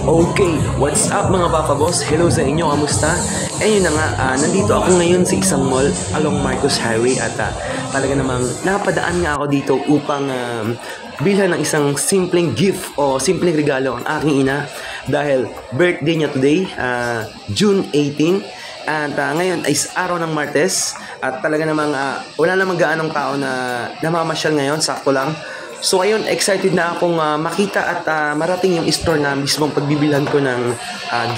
Okay, what's up mga Papa Boss? Hello sa inyo, kamusta? Yun na nga, nandito ako ngayon sa isang mall along Marcos Highway at talaga namang napadaan nga ako dito upang bilhan ng isang simpleng gift o simpleng regalo ang aking ina dahil birthday niya today, June 18. At ngayon ay araw ng Martes at talaga namang wala namang gaanong tao na namamasyal ngayon, sakto lang. So ayun, excited na akong makita at marating yung store na mismong pagbibilhan ko ng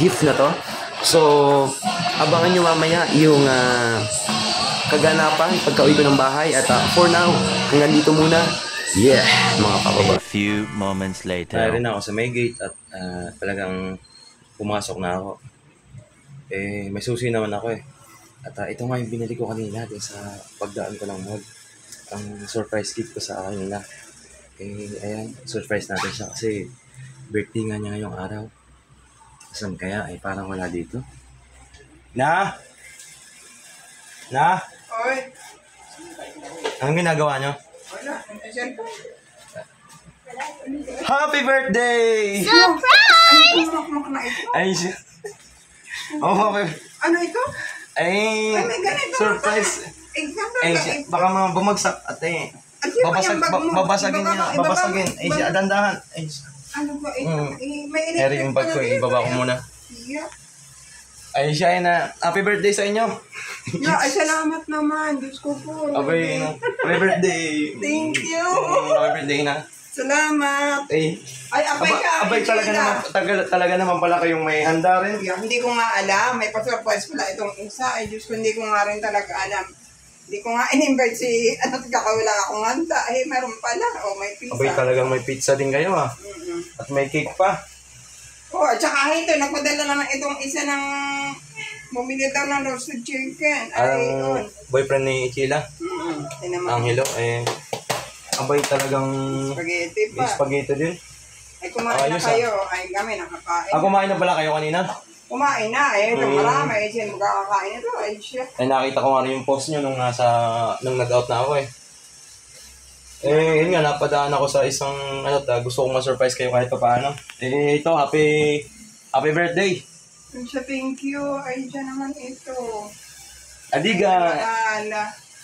gift na to. So abangan nyo mamaya yung kaganapan pagka-uwi ko ng bahay. At for now, hanggang dito muna. Yeah, mga kapaba. A few moments later. Rin ako sa may gate at talagang pumasok na ako. May susi naman ako eh. At ito nga yung binili ko kanina din sa pagdaan ko ng mall. Ang surprise gift ko sa kanila. Ayan, surprise natin siya kasi birthday nga niya ngayong araw. Saan kaya? Parang wala dito. Na? Oy, Anong ginagawa niyo? wala. Cellphone. Happy birthday! Ay, kumakmak na ito. Ay, siya. Oh, okay. Ano ito? Ay, may ganito. surprise. Example Baka mga bumagsak ate. Babasagin niya. Babasagin. Siya, dandahan. Ano ba ito? May Eri yung bag ko, ibaba ko muna. Yeah. Ay, siya na. Happy birthday sa inyo. Ay, salamat naman. Diyos ko po. Happy birthday. Thank you. Happy birthday na. Salamat. Ay, abay ka. Abay, talaga naman pala kayong may handa rin. Hindi ko nga alam. May pa-surprise pala itong isa. Ay, Diyos ko, hindi ko nga rin talaga alam. Hindi ko nga in-invite si, kakawala akong handa. Meron pala. May pizza. Abay, talagang may pizza din kayo At may cake pa. At saka ito, nagpadala naman itong isa ng bumili daw ng roasted chicken. Ang boyfriend ni Ichila, Angelo, abay talagang spaghetti pa. spaghetti din. Ay, kumain na kayo. Ay, kami nakakain. Kumain na pala kayo kanina? Kumain na. Ito, marami. Sino magkakakain ito? Ay, siya. Nakita ko nga yung post nyo nung nag-out na ako yun nga, napadaan ako sa isang, gusto kong ma-surprise kayo kahit pa paano. Ito, happy birthday. Ay, siya, thank you. Ay, siya naman ito. Adiga.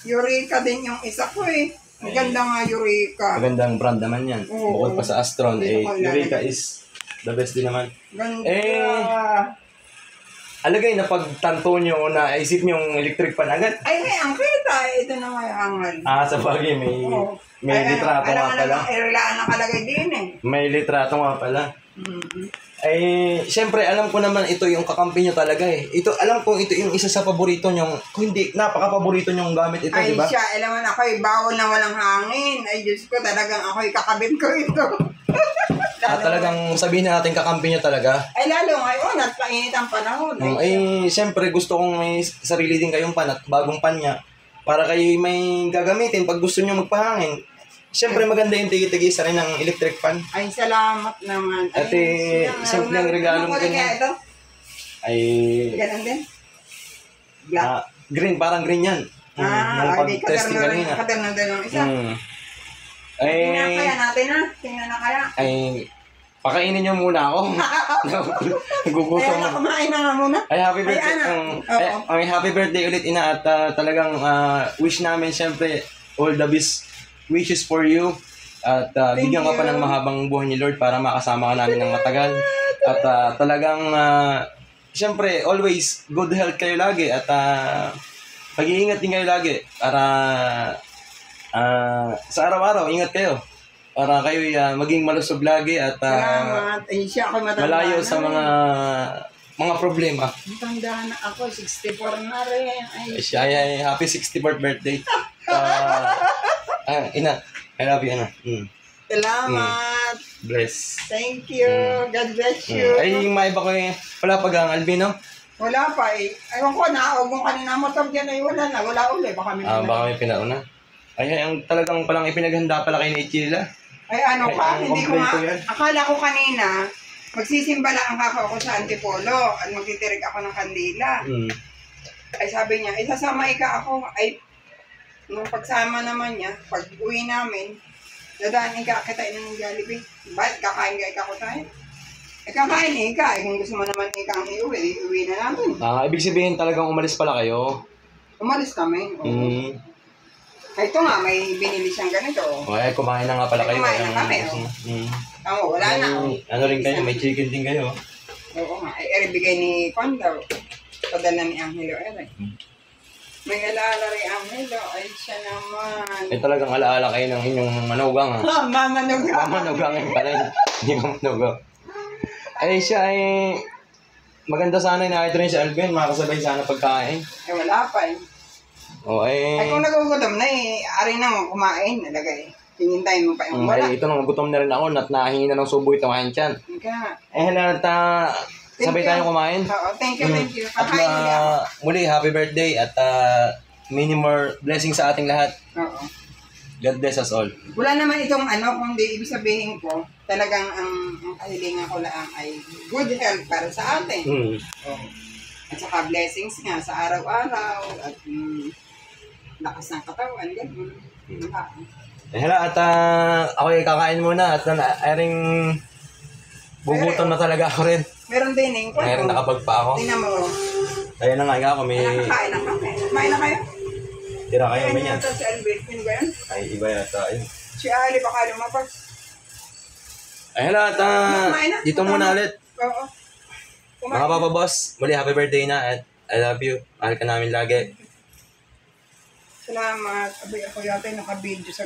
Eureka din yung isa ko Ang ganda nga, Eureka. Magandang brand naman yan. Oo. Bukod pa sa Astron, Eureka is the best din naman. Ganda. Alagay na pagtanto nyo na isip nyo yung electric pan agad. Ay, ang kita. Ito na may angal. Sa bagay, may litrato nga pala. Irelaan nakalagay din May litrato nga pala. Siyempre, alam ko naman ito yung kakampi nyo talaga alam ko ito yung isa sa paborito nyo. Kung hindi, napaka-paborito nyong gamit ito, ay, di ba? Ay, siya, alam mo na ako, bawal na walang hangin. Ay, Diyos ko, talagang ako, kakabit ko ito. Talagang sabihin na natin kakampi nyo talaga. Ay, lalo ngayon, at painit ang panahon. Siyempre, gusto kong may sarili din kayong pan at bagong panya para kayo may gagamitin pag gusto nyo magpahangin. Siyempre, maganda yung tigi-tigi sa rin ng electric fan. Ay, salamat naman. At simpleng regalong ganyan. Ito? Ganun din? Black? Green, parang green yan. Nung pag-testing kanina. Kadarnan din ng isa. Tingnan kaya natin Tingnan na kaya. Pakainin nyo muna ako. Nagugutom na. Kumain na nga muna. Happy birthday. Happy birthday ulit, ina. At talagang wish namin siyempre all the best wishes for you. At bigyan ka pa ng mahabang buhay ni Lord para makasama ka namin ng matagal. At talagang siyempre always good health kayo lagi. At pag-iingat din kayo lagi para sa araw-araw, ingat kayo. Para kayo maging malusog lagi at malayo sa mga problema. Matanda na ako, 64 na rin. Happy 64th birthday. Ina, I love you, Ina. Salamat. Bless. Thank you. God bless you. Yung maiba ko wala pag ang albino? Wala pa Ewan ko, naawag mo kanina motor dyan wala na. Wala uli. Baka may pinauna. Ang talagang palang ipinaghanda pala kay Ichila. Ay, ano ka? Hindi ko nga. Akala ko kanina, magsisimba lang ako sa Antipolo at magtitirig ako ng kandila. Ay, sabi niya, sasama ako. Ay, nung pagsama naman niya, pag uwi namin, dadaan kita ng Jollibee. Bakit kakain ka ko tayo? Kakain ika. Kung gusto mo naman ika ang iuwi, iuwi na natin. Ibig sabihin talagang umalis pala kayo? Umalis kami. Ito nga, may binili siyang ganito. Kumain na nga pala kayo. Kumain na kami. Wala na. Ano rin kayo? May chicken din kayo? Oo nga. Bigay ni Kondo. Padala ni Angelo. May alaala rin Angelo. Ay, siya naman. Talagang alaala kayo ng inyong manugang. Mamanugang. Mamanugang yung pala. Hindi mamanugang. Siya maganda sana na ito rin si Alvin. Makakasabay sana pagkain. Wala pa kung nagugutom na ari na mo kumain. Nalagay. Hinintay mo pa yung wala. Ito nang gutom na rin ako. Nahingi na ng subo ito ngayon tiyan. Sabay tayo kumain. Oo, thank you. Muli, happy birthday at many more blessings sa ating lahat. Oo. God bless us all. Wala naman itong kundi ibig sabihin ko, talagang ang kahilingan ko lang ay good health para sa atin. At saka blessings nga sa araw-araw at lakas ng katawan, gano'n. At ako kakain muna at aring bugutom na talaga ako rin. Meron din Meron nakapagpa ako. Tingnan mo. Ayun na nga ako. Nakakain na kami. Kumain na kayo? Tira kayo ba yan? Si Albertin ba yan? Ay, iba yata yun. Si Ali baka lumapag. Dito muna ulit. Oo. Mga Papa Boss, muli happy birthday na at I love you. Mahal ka namin lagi. Salamat. Abay ako yata yung naka-video sa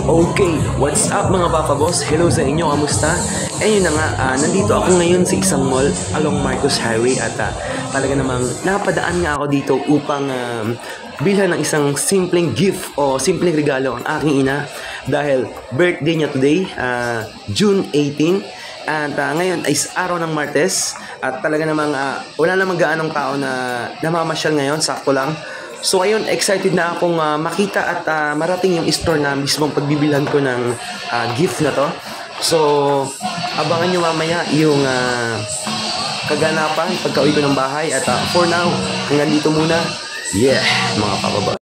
Okay, what's up mga Papa Boss? Hello sa inyo, kamusta? Yun na nga, nandito ako ngayon sa isang mall along Marcos Highway at talaga namang napadaan nga ako dito upang bilhan ng isang simpleng gift o simpleng regalo ang aking ina dahil birthday niya today, June 18. At ngayon ay araw ng Martes at talaga namang wala namang gaanong tao na namamasyal ngayon, sakto lang. So ngayon, excited na akong makita at marating yung store na mismong pagbibilhan ko ng gift na to. So, abangan nyo mamaya yung kaganapan pagka-uwi ko ng bahay. At for now, hanggang dito muna. Yeah, mga Papa Boss.